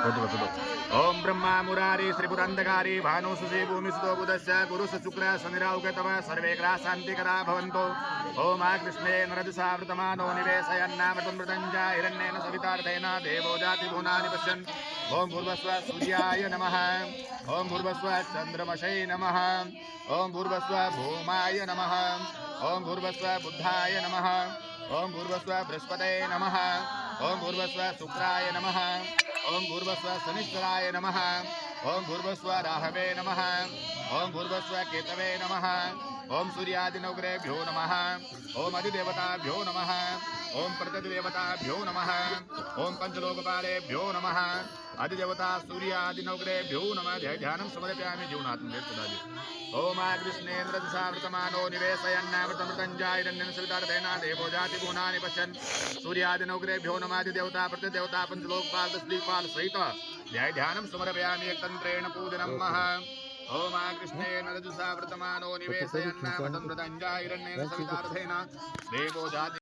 ओम Brahma Murari श्रीपुरंदकारी भानुसुषे भूमिसुतो बुधस्य guru's शुक्र शनिराहुकेतव सर्वे ग्रहाः शान्तिकरा भवन्तु। ओम कृष्णे नरदुषावृतमानो निवेशयन्नामृतं मृतञ्च हिरण्येन सवितार्धेन देवो जाति भुवनानि पश्यन्। ओम भूर्भुवस्व सूर्याय नमः। ओम भूर्भुवस्व चन्द्रमसे नमः। ओम भूर्भुवस्व भूमाय नमः। ओम भूर्भुवस्व बुद्धाय नमः। ओम भूर्भुवस्व बृहस्पतये नमः। ओम भूर्भुवस्व शुक्राय नमः। ओम भूर्भुवस्व शनिश्चराय नमः। ओम भूर्भुवस्व राहवे नमः। ओम भूर्भुवस्व केतवे नमः। ओम सूर्यादिनवग्रहेभ्यो नमः। ओम अधिदेवताभ्यो नमः। ओम प्रतिदेवताभ्यो नमः। ओम पंचलोकपालेभ्यो नमः। अधिदेवता सूर्यादिनवग्रहेभ्यो नमः। ध्यानं समर्पयामि जीवनात्मदेवतादि। ओम कृष्णेन्द्रदशावृतमानो निवेशयन्नामृतमृतञ्जायरण्येन सवितार्धेन देवो जाति भुवनानि पश्यन्। सूर्यादिनवग्रहेभ्यो नमः। अधिदेवता प्रतिदेवता पंचलोकपाल दशदिक्पाल सहित ध्यानं समर्पयामि तंत्रेण पूजनं मः। ओम कृष्णेन रजसा वर्तमानो निवेशयन्नामृतं मृतञ्जायरण्येन सवितार्धेन देवो जाति